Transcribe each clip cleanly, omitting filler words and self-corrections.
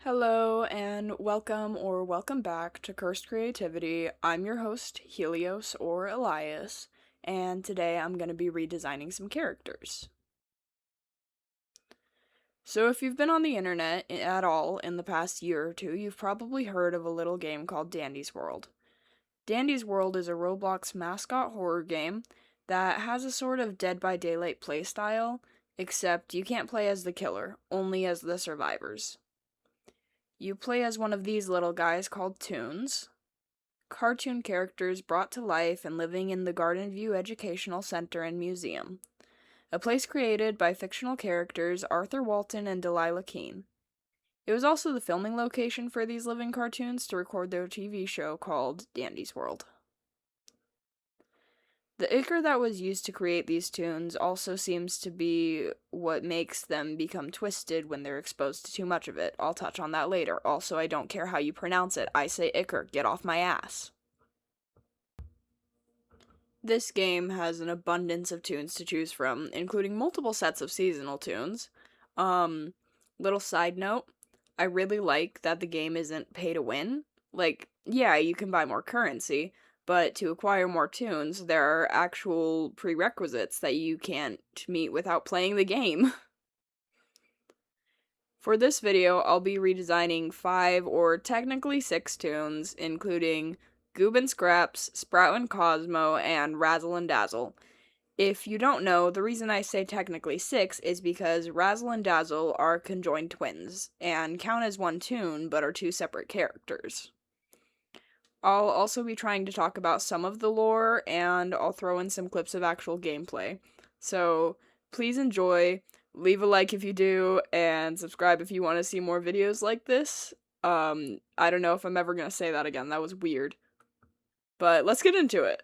Hello and welcome back to Cursed Creativity. I'm your host, Helios or Elias, and today I'm going to be redesigning some characters. So if you've been on the internet at all in the past year or two, you've probably heard of a little game called Dandy's World. Dandy's World is a Roblox mascot horror game that has a sort of Dead by Daylight playstyle, except you can't play as the killer, only as the survivors. You play as one of these little guys called TOONS, cartoon characters brought to life and living in the Garden View Educational Center and Museum, a place created by fictional characters Arthur Walton and Delilah Keene. It was also the filming location for these living cartoons to record their TV show called Dandy's World. The ichor that was used to create these toons also seems to be what makes them become twisted when they're exposed to too much of it. I'll touch on that later. Also, I don't care how you pronounce it. I say ichor. Get off my ass. This game has an abundance of toons to choose from, including multiple sets of seasonal toons. Little side note, I really like that the game isn't pay to win. Like, yeah, you can buy more currency, but to acquire more toons, there are actual prerequisites that you can't meet without playing the game. For this video, I'll be redesigning 5 or technically 6 toons, including Goob and Scraps, Sprout and Cosmo, and Razzle and Dazzle. If you don't know, the reason I say technically 6 is because Razzle and Dazzle are conjoined twins, and count as one toon, but are 2 separate characters. I'll also be trying to talk about some of the lore, and I'll throw in some clips of actual gameplay. So, please enjoy, leave a like if you do, and subscribe if you want to see more videos like this. I don't know if I'm ever gonna say that again, that was weird. But let's get into it.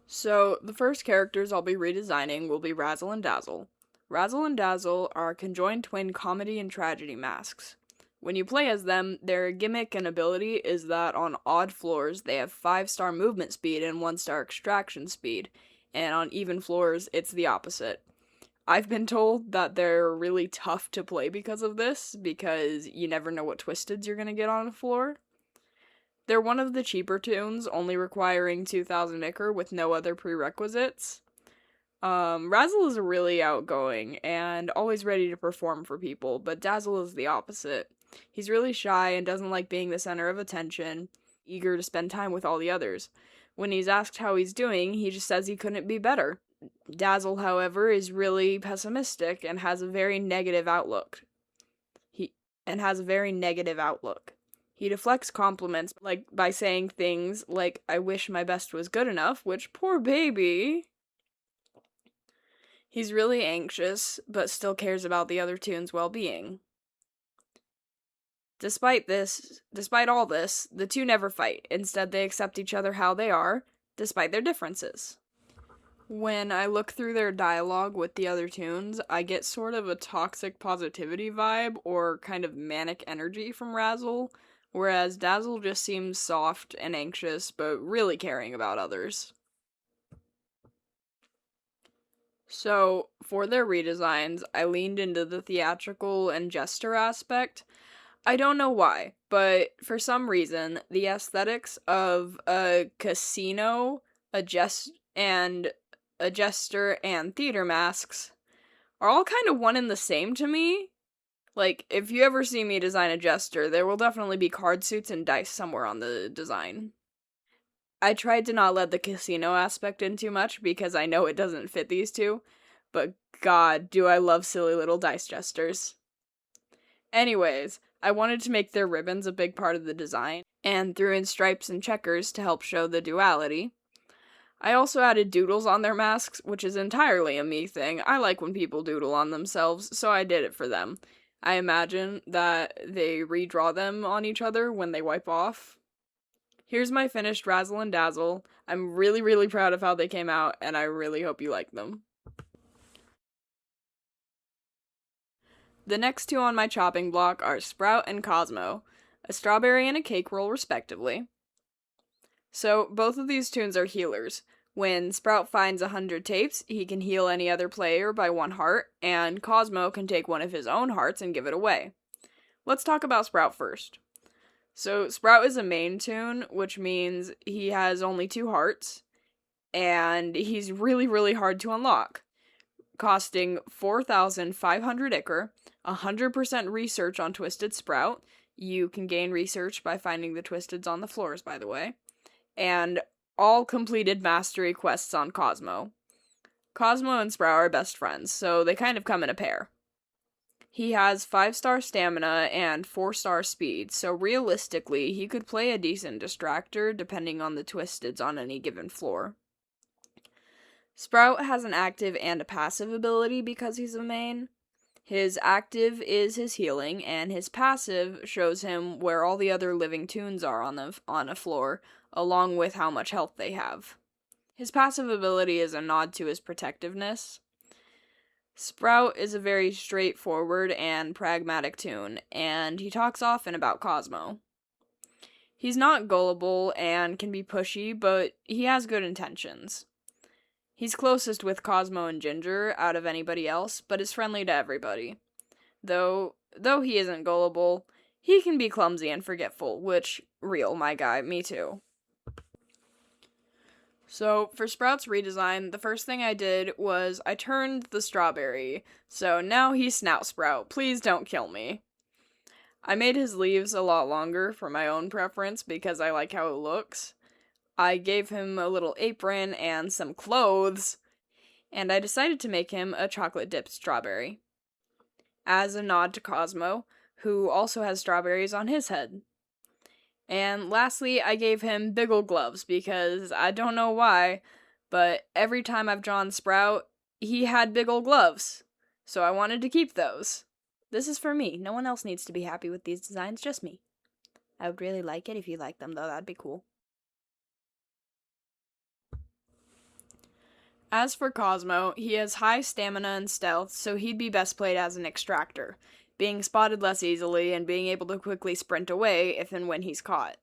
So, the first characters I'll be redesigning will be Razzle and Dazzle. Razzle and Dazzle are conjoined twin comedy and tragedy masks. When you play as them, their gimmick and ability is that on odd floors, they have 5-star movement speed and 1-star extraction speed, and on even floors, it's the opposite. I've been told that they're really tough to play because of this, because you never know what twisteds you're gonna get on a floor. They're one of the cheaper toons, only requiring 2,000 ichor with no other prerequisites. Razzle is really outgoing and always ready to perform for people, but Dazzle is the opposite. He's really shy and doesn't like being the center of attention, eager to spend time with all the others. When he's asked how he's doing, he just says he couldn't be better. Dazzle, however, is really pessimistic and has a very negative outlook. He deflects compliments by saying things like, "I wish my best was good enough," which, poor baby. He's really anxious, but still cares about the other toons' well-being. Despite all this, the two never fight. Instead, they accept each other how they are, despite their differences. When I look through their dialogue with the other toons, I get sort of a toxic positivity vibe, or kind of manic energy from Razzle, whereas Dazzle just seems soft and anxious, but really caring about others. So, for their redesigns, I leaned into the theatrical and jester aspect. I don't know why, but for some reason, the aesthetics of a casino, a jester, and theater masks are all kind of one and the same to me. Like, if you ever see me design a jester, there will definitely be card suits and dice somewhere on the design. I tried to not let the casino aspect in too much because I know it doesn't fit these two, but god, do I love silly little dice jesters. Anyways, I wanted to make their ribbons a big part of the design, and threw in stripes and checkers to help show the duality. I also added doodles on their masks, which is entirely a me thing. I like when people doodle on themselves, so I did it for them. I imagine that they redraw them on each other when they wipe off. Here's my finished Razzle and Dazzle. I'm really, really proud of how they came out, and I really hope you like them. The next two on my chopping block are Sprout and Cosmo, a strawberry and a cake roll respectively. So, both of these toons are healers. When Sprout finds 100 tapes, he can heal any other player by 1 heart, and Cosmo can take one of his own hearts and give it away. Let's talk about Sprout first. So, Sprout is a main toon, which means he has only 2 hearts, and he's really, really hard to unlock, costing 4,500 Ichor, 100% research on Twisted Sprout. You can gain research by finding the Twisteds on the floors, by the way, and all completed mastery quests on Cosmo. Cosmo and Sprout are best friends, so they kind of come in a pair. He has 5-star stamina and 4-star speed, so realistically, he could play a decent distractor depending on the Twisteds on any given floor. Sprout has an active and a passive ability because he's a main. His active is his healing, and his passive shows him where all the other living toons are on a floor, along with how much health they have. His passive ability is a nod to his protectiveness. Sprout is a very straightforward and pragmatic toon, and he talks often about Cosmo. He's not gullible and can be pushy, but he has good intentions. He's closest with Cosmo and Ginger out of anybody else, but is friendly to everybody. Though he isn't gullible, he can be clumsy and forgetful, which, real, my guy, me too. So, for Sprout's redesign, the first thing I did was I turned the strawberry, so now he's Snout Sprout. Please don't kill me. I made his leaves a lot longer for my own preference because I like how it looks. I gave him a little apron and some clothes, and I decided to make him a chocolate-dipped strawberry, as a nod to Cosmo, who also has strawberries on his head. And lastly, I gave him biggle gloves because I don't know why, but every time I've drawn Sprout, he had biggle gloves, so I wanted to keep those. This is for me. No one else needs to be happy with these designs, just me. I would really like it if you like them, though. That'd be cool. As for Cosmo, he has high stamina and stealth, so he'd be best played as an extractor, being spotted less easily and being able to quickly sprint away if and when he's caught.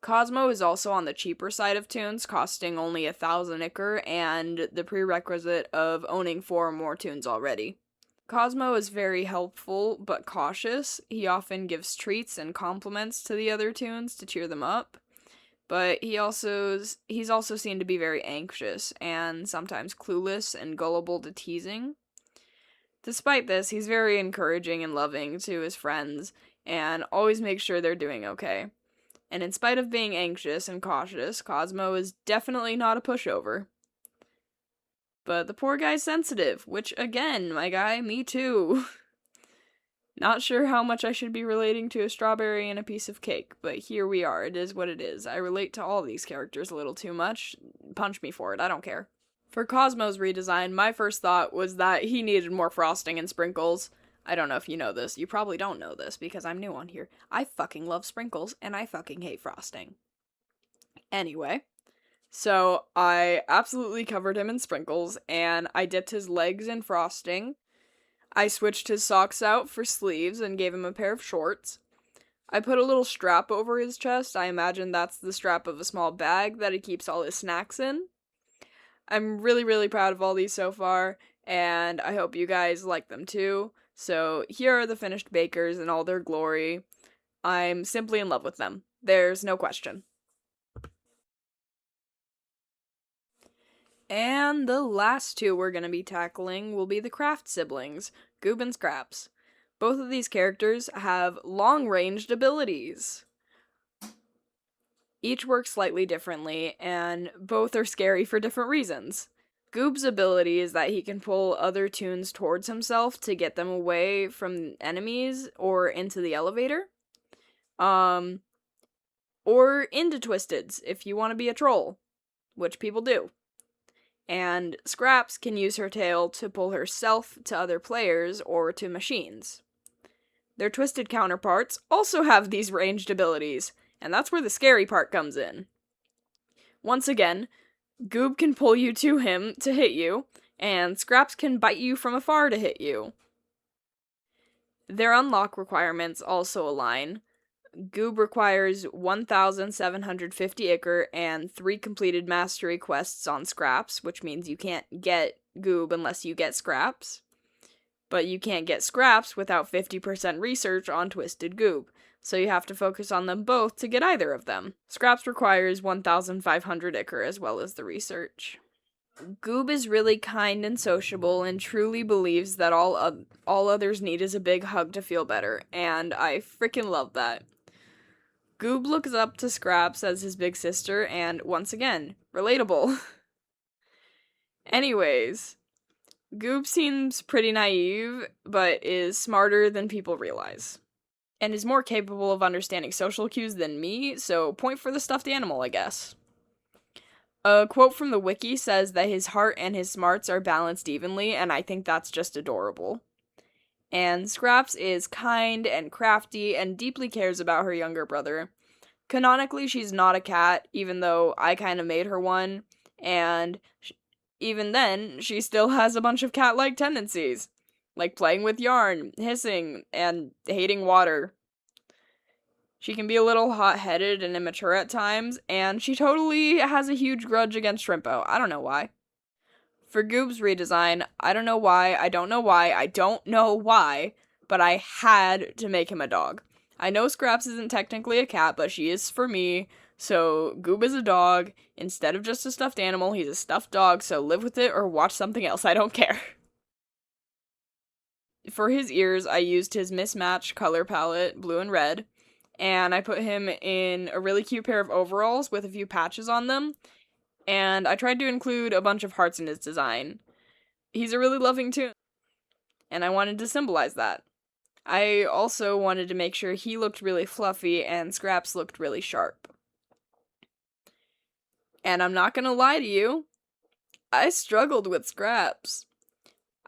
Cosmo is also on the cheaper side of toons, costing only 1,000 Ichor and the prerequisite of owning 4 or more toons already. Cosmo is very helpful but cautious. He often gives treats and compliments to the other toons to cheer them up. But he's also seen to be very anxious and sometimes clueless and gullible to teasing. Despite this, he's very encouraging and loving to his friends and always makes sure they're doing okay. And in spite of being anxious and cautious, Cosmo is definitely not a pushover. But the poor guy's sensitive, which again, my guy, me too. Not sure how much I should be relating to a strawberry and a piece of cake, but here we are. It is what it is. I relate to all these characters a little too much. Punch me for it, I don't care. For Cosmo's redesign, my first thought was that he needed more frosting and sprinkles. I don't know if you know this. You probably don't know this because I'm new on here. I fucking love sprinkles and I fucking hate frosting. Anyway, so I absolutely covered him in sprinkles and I dipped his legs in frosting. I switched his socks out for sleeves and gave him a pair of shorts. I put a little strap over his chest. I imagine that's the strap of a small bag that he keeps all his snacks in. I'm really, really proud of all these so far, and I hope you guys like them too. So here are the finished bakers in all their glory. I'm simply in love with them. There's no question. And the last 2 we're going to be tackling will be the Craft siblings, Goob and Scraps. Both of these characters have long-ranged abilities. Each works slightly differently, and both are scary for different reasons. Goob's ability is that he can pull other toons towards himself to get them away from enemies or into the elevator. Or into Twisteds, if you want to be a troll, which people do. And Scraps can use her tail to pull herself to other players or to machines. Their Twisted counterparts also have these ranged abilities, and that's where the scary part comes in. Once again, Goob can pull you to him to hit you, and Scraps can bite you from afar to hit you. Their unlock requirements also align. Goob requires 1,750 Ichor and 3 completed mastery quests on scraps, which means you can't get Goob unless you get scraps. But you can't get scraps without 50% research on Twisted Goob, so you have to focus on them both to get either of them. Scraps requires 1,500 Ichor as well as the research. Goob is really kind and sociable and truly believes that all others need is a big hug to feel better, and I freaking love that. Goob looks up to Scraps as his big sister, and once again, relatable. Anyways, Goob seems pretty naive, but is smarter than people realize. And is more capable of understanding social cues than me, so point for the stuffed animal, I guess. A quote from the wiki says that his heart and his smarts are balanced evenly, and I think that's just adorable. And Scraps is kind and crafty and deeply cares about her younger brother. Canonically, she's not a cat, even though I kind of made her one, and even then, she still has a bunch of cat-like tendencies, like playing with yarn, hissing, and hating water. She can be a little hot-headed and immature at times, and she totally has a huge grudge against Shrimpo. I don't know why. For Goob's redesign, I don't know why, but I had to make him a dog. I know Scraps isn't technically a cat, but she is for me, so Goob is a dog. Instead of just a stuffed animal, he's a stuffed dog, so live with it or watch something else, I don't care. For his ears, I used his mismatched color palette, blue and red, and I put him in a really cute pair of overalls with a few patches on them, and I tried to include a bunch of hearts in his design. He's a really loving toon, and I wanted to symbolize that. I also wanted to make sure he looked really fluffy and Scraps looked really sharp. And I'm not gonna lie to you, I struggled with Scraps.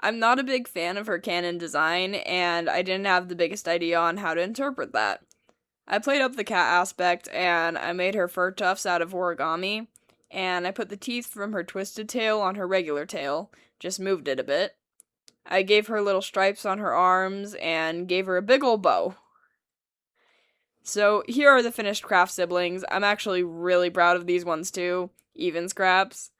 I'm not a big fan of her canon design, and I didn't have the biggest idea on how to interpret that. I played up the cat aspect, and I made her fur tufts out of origami, and I put the teeth from her twisted tail on her regular tail, just moved it a bit. I gave her little stripes on her arms, and gave her a big ol' bow. So, here are the finished craft siblings. I'm actually really proud of these ones too, even Scraps.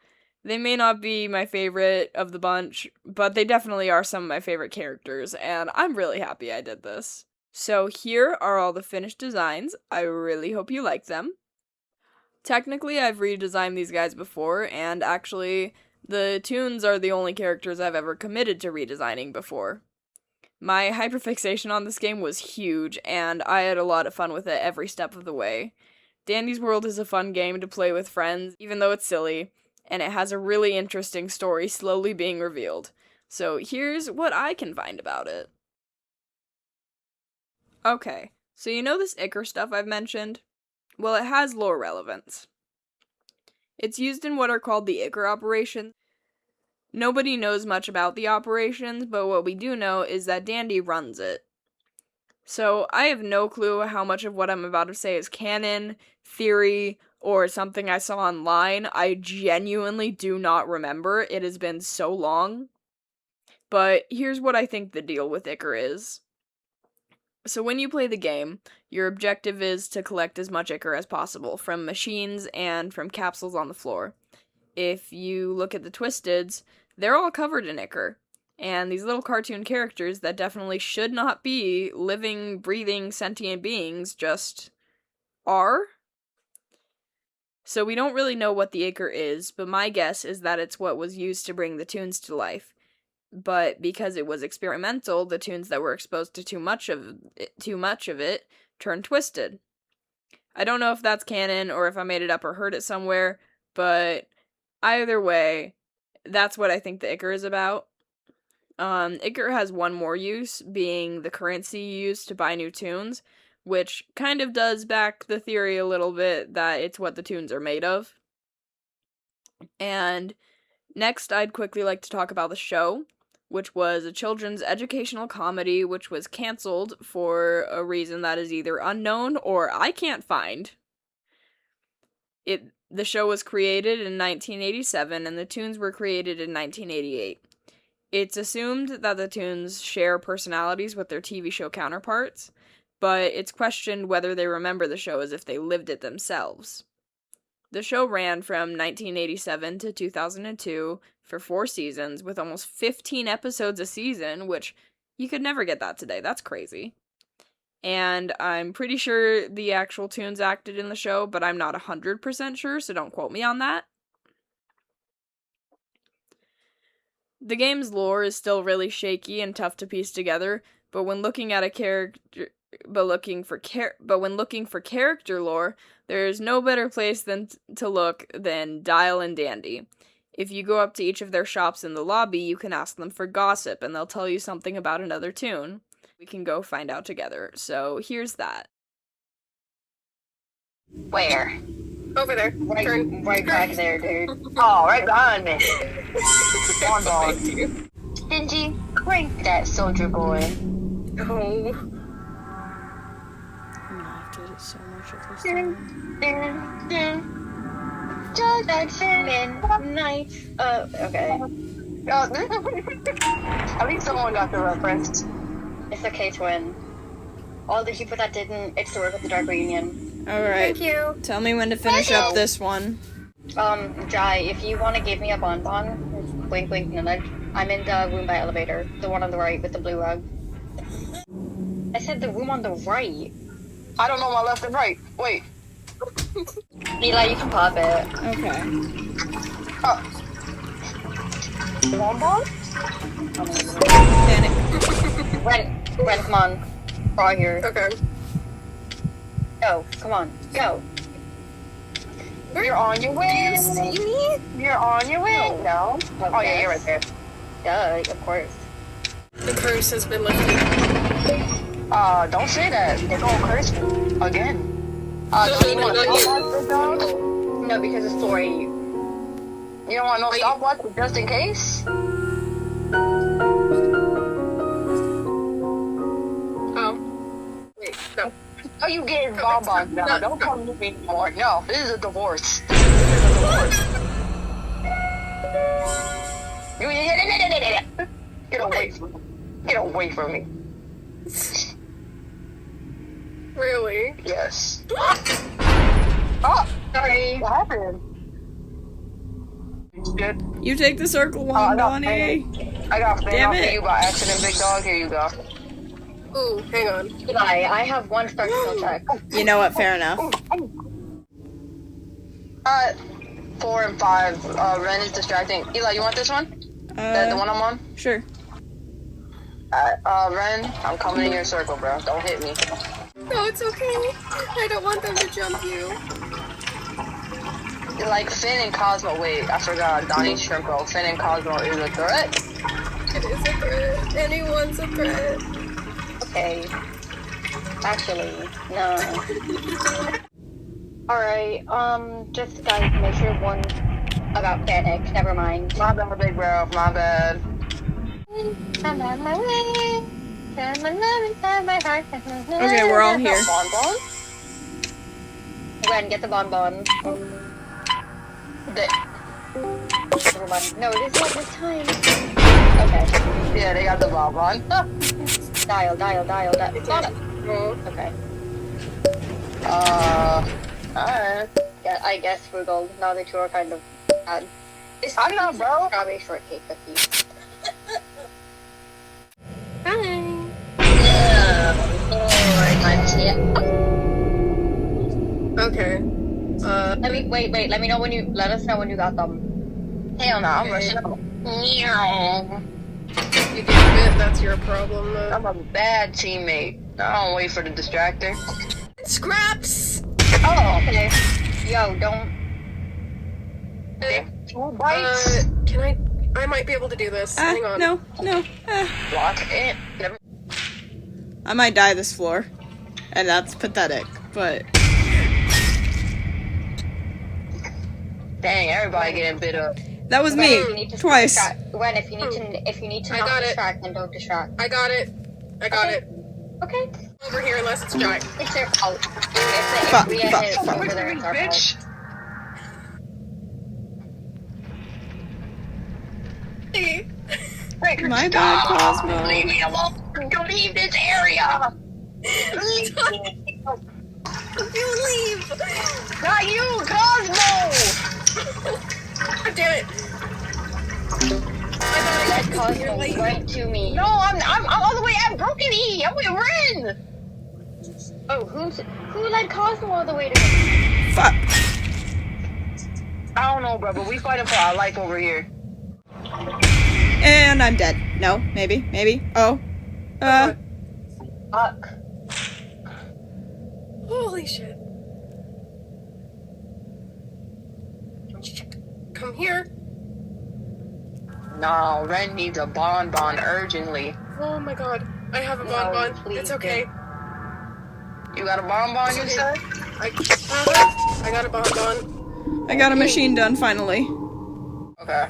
They may not be my favorite of the bunch, but they definitely are some of my favorite characters, and I'm really happy I did this. So here are all the finished designs. I really hope you like them. Technically, I've redesigned these guys before, and actually, the TOONS are the only characters I've ever committed to redesigning before. My hyperfixation on this game was huge, and I had a lot of fun with it every step of the way. Dandy's World is a fun game to play with friends, even though it's silly, and it has a really interesting story slowly being revealed. So here's what I can find about it. Okay, so you know this Ichor stuff I've mentioned? Well, it has lore relevance. It's used in what are called the Ichor operations. Nobody knows much about the operations, but what we do know is that Dandy runs it. So I have no clue how much of what I'm about to say is canon, theory, or something I saw online. I genuinely do not remember. It has been so long. But here's what I think the deal with Ichor is. So when you play the game, your objective is to collect as much Ichor as possible from machines and from capsules on the floor. If you look at the Twisteds, they're all covered in Ichor. And these little cartoon characters that definitely should not be living, breathing, sentient beings just are. So we don't really know what the Ichor is, but my guess is that it's what was used to bring the TOONS to life. But because it was experimental, the TOONS that were exposed to too much of it turned twisted. I don't know if that's canon or if I made it up or heard it somewhere, but either way, that's what I think the Ichor is about. Ichor has one more use, being the currency used to buy new TOONS, which kind of does back the theory a little bit that it's what the TOONS are made of. And next, I'd quickly like to talk about the show, which was a children's educational comedy which was canceled for a reason that is either unknown or I can't find. The show was created in 1987 and the TOONS were created in 1988. It's assumed that the TOONS share personalities with their TV show counterparts, but it's questioned whether they remember the show as if they lived it themselves. The show ran from 1987 to 2002 for 4 seasons with almost 15 episodes a season, which you could never get that today. That's crazy. And I'm pretty sure the actual Toons acted in the show, but I'm not 100% sure, so don't quote me on that. The game's lore is still really shaky and tough to piece together, but when looking for character lore, there's no better place to look than Dial and Dandy. If you go up to each of their shops in the lobby, you can ask them for gossip, and they'll tell you something about another Toon. We can go find out together. So here's that. Where? Over there. Right back there, dude. Oh, right behind me. Thank you. Stingy, crank that soldier boy. Oh. I'm gonna have to do so much of this time. Just like midnight. Okay. At least someone got the reference. It's okay, twin. All the people that didn't, it's to work with the Dark Reunion. Alright. Thank you. Tell me when to finish up this one. Jai, if you want to give me a bonbon, wink wink nudge, I'm in the room by elevator. The one on the right with the blue rug. I said the room on the right. I don't know my left and right. Wait. Eli, you can pop it. Okay. Bonbon? Panic. Ren, come on. We're all here. Okay. Go, come on, go. You're on your Do way. you see me? You're on your way. No. Oh yeah, you're right there. Duh, of course. The curse has been lifted. Don't say that. They're gonna curse me again. No, because it's 4-8. You don't want no stopwatch just in case? Oh. Wait, no. Oh, you getting bonbons now. Don't come to me anymore. No, this is a divorce. This is a divorce. Get away from me. Get away from me. Really? Yes. Oh, sorry. What happened? It's good. You take the circle one, Donnie. I got fan Damn off it. of you by accident, big dog. Here you go. Ooh, hang on. Eli, I have one structural check. You know what? Fair enough. 4 and 5. Ren is distracting. Eli, you want this one? The one I'm on? Sure. Ren, I'm coming in your circle, bro. Don't hit me. No, it's okay. I don't want them to jump you. You're like Finn and Cosmo. Wait, I forgot. Donnie Shrimpo. Finn and Cosmo is a threat. It is a threat. Anyone's a threat. Okay. Actually, no. Alright, just guys, make sure one about panic. Never mind. My bad, big bro. My bad. I'm on my way. Okay, we're all here. Bonbon? Ren, get the bonbon. Never mind. No, it is not this time. Okay. Yeah, they got the bonbon. Dial. Oh. Okay. Alright. Yeah, I guess we're gold. Now the two are kind of bad. I'm not, bro. Strawberry shortcake cookie. Hi. Okay. Let me know when you, let us know when you got them. Hell no, I'm rushing out. Meow. You gave it, that's your problem, though. I'm a bad teammate. I don't wait for the distractor. Scraps! Oh, okay. Yo, don't. Two bites. I might be able to do this. Hang on. No. Block it. Never. I might die this floor. And that's pathetic, but... Dang, everybody getting bit up. That was me. Twice. Ren, if you need to not distract, then don't distract. I got it. Okay. Over here, unless it's dry. It's their fault. Fuck. Over there, it's our fault. My bad, Cosmo. Leave me alone. Don't leave this area. You leave! Not you, Cosmo! God damn it! I thought I Let could Cosmo clearly. right to me. No, I'm all the way at Broken E. I'm with Ren. Oh, who led Cosmo all the way to me? Fuck. I don't know, bro, but we fighting for our life over here. And I'm dead. No, maybe. Oh. Fuck. Holy shit. Come here. No, Ren needs a bonbon urgently. Oh my god. I have a bonbon. please It's okay. You got a bonbon, you said? I got a bonbon. I got a machine done finally. Okay.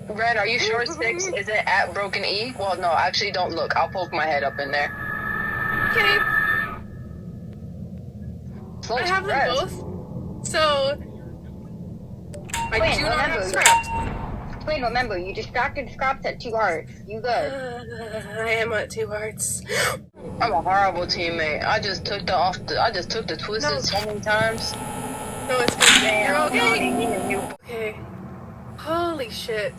Red, are you sure 6? Is it at Broken E? Well, no, actually don't look. I'll poke my head up in there. Okay. Close, I have them Red. both. So I Wait, do not have remember- scraps. Wait, remember, you distracted Scraps at 2 hearts. You good. I am at 2 hearts. I'm a horrible teammate. I just took the twisted No. so many times. No, it's good. You're okay. Okay. Holy shit.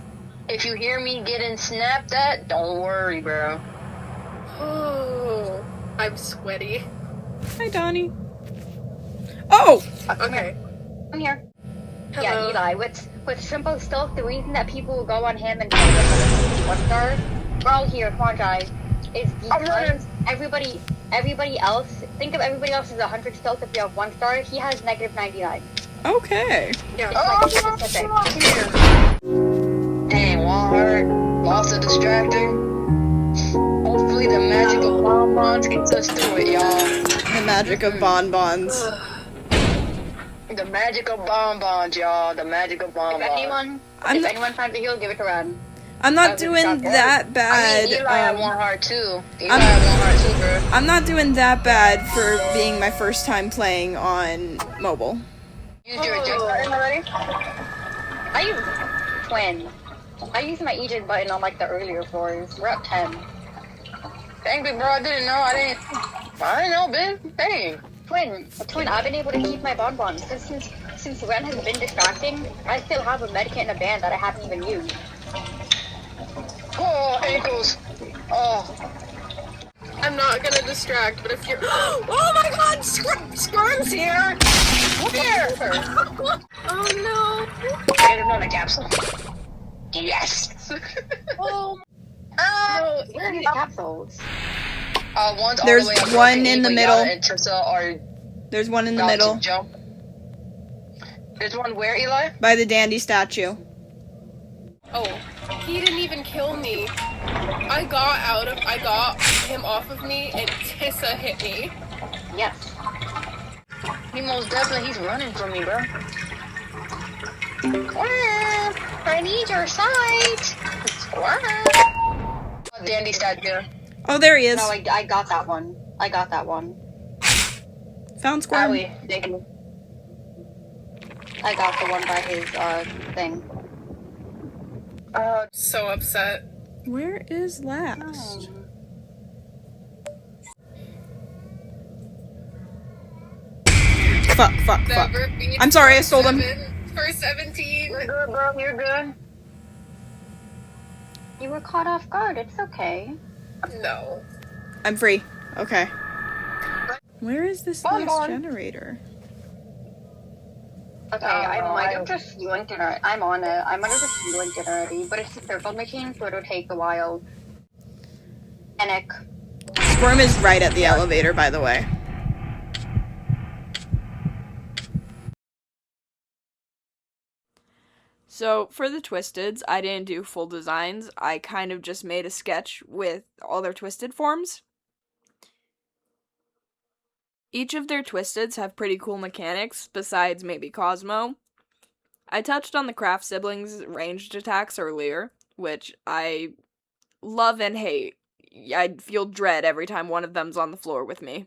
If you hear me getting snapped at, don't worry, bro. Oh, I'm sweaty. Hi, Donnie. Oh! Okay. I'm here. Hello. Yeah, Eli, with Simple Stealth, the reason that people will go on him and tell him 1 star, we're all here, come on, guys, is because everybody else, think of everybody else as 100 stealth if you have 1 star, he has negative 99. Okay. Yeah. Dang, 1 heart, lost a distractor. Hopefully the magic of bonbons gets us through it, y'all. The magic of bonbons. The magic of bonbons, y'all. The magic of bonbons. If anyone finds a heal, give it to Ren. I'm not doing that bad. I mean, Eli had 1 heart too. Eli had 1 heart too, bro. I'm not doing that bad for being my first time playing on mobile. Used your eject button already? I use Twin. I used my eject button on like the earlier floors. We're at 10. Dang, big bro, I didn't know. I didn't know, Ben. Dang. Twin, I've been able to keep my bonbons. Since Ren has been distracting, I still have a medikit in a band that I haven't even used. Oh, ankles. Oh. I'm not gonna distract, but if you're. Oh my god! Squirm's here! Here! Oh no! Get another capsule. Yes! Oh No, where are the capsules? One's There's all the way up one Broken in the E, but middle. Yara and Trissa are There's one in the about middle. to jump. There's one where, Eli? By the dandy statue. Oh, he didn't even kill me. I got him off of me, and Tissa hit me. Yes. He most definitely, he's running from me, bro. I need your sight. Dandy statue. Oh, there he is. No, I got that one. Found Squirm. Owie, thank you. I got the one by his, thing. So upset. Where is last? Fuck. Never beat I'm sorry, I stole them. For 17. You're good, bro. You're good. You were caught off guard. It's okay. No. I'm free. Okay. Where is this Bonbon. last generator? Okay, I might have just linked it. I'm on it. I might have just linked it already, but it's a circle machine, so it'll take a while. Panic. Squirm is right at the elevator, by the way. So, for the Twisteds, I didn't do full designs. I kind of just made a sketch with all their Twisted forms. Each of their Twisteds have pretty cool mechanics, besides maybe Cosmo. I touched on the Craft siblings' ranged attacks earlier, which I love and hate. I feel dread every time one of them's on the floor with me.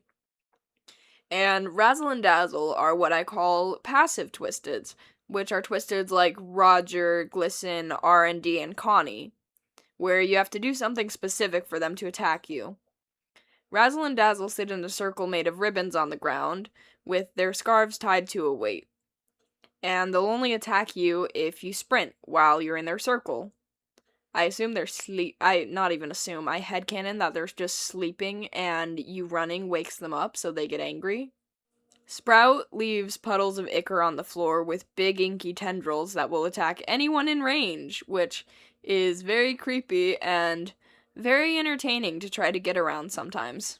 And Razzle and Dazzle are what I call passive Twisteds, which are Twisteds like Roger, Glisten, R&D, and Connie, where you have to do something specific for them to attack you. Razzle and Dazzle sit in a circle made of ribbons on the ground, with their scarves tied to a weight. And they'll only attack you if you sprint while you're in their circle. I assume they're not even assume, I headcanon that they're just sleeping and you running wakes them up so they get angry. Sprout leaves puddles of ichor on the floor with big inky tendrils that will attack anyone in range, which is very creepy and very entertaining to try to get around sometimes.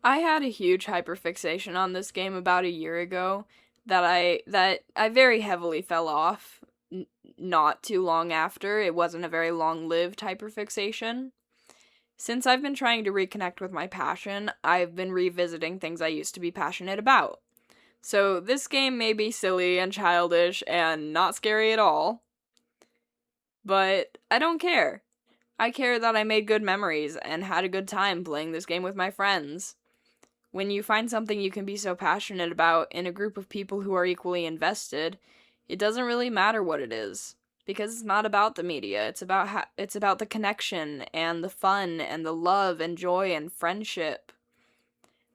I had a huge hyperfixation on this game about a year ago that I very heavily fell off not too long after. It wasn't a very long-lived hyperfixation. Since I've been trying to reconnect with my passion, I've been revisiting things I used to be passionate about. So this game may be silly and childish and not scary at all, but I don't care. I care that I made good memories and had a good time playing this game with my friends. When you find something you can be so passionate about in a group of people who are equally invested, it doesn't really matter what it is, because it's not about the media. It's about the connection and the fun and the love and joy and friendship.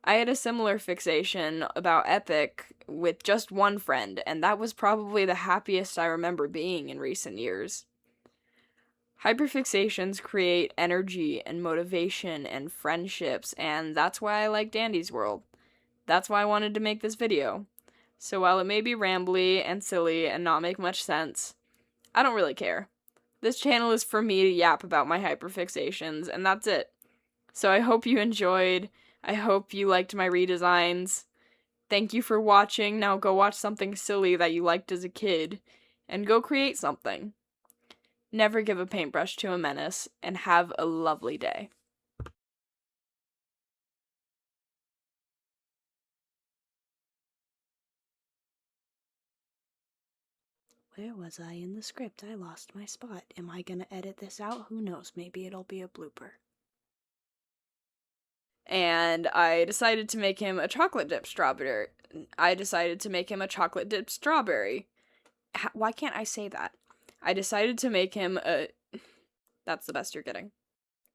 I had a similar fixation about Epic with just one friend, and that was probably the happiest I remember being in recent years. Hyperfixations create energy and motivation and friendships, and that's why I like Dandy's World. That's why I wanted to make this video. So while it may be rambly and silly and not make much sense, I don't really care. This channel is for me to yap about my hyperfixations, and that's it. So I hope you enjoyed. I hope you liked my redesigns. Thank you for watching. Now go watch something silly that you liked as a kid, and go create something. Never give a paintbrush to a menace, and have a lovely day. Where was I in the script? I lost my spot. Am I gonna edit this out? Who knows? Maybe it'll be a blooper. And I decided to make him a chocolate dipped strawberry. Why can't I say that? I decided to make him a... That's the best you're getting.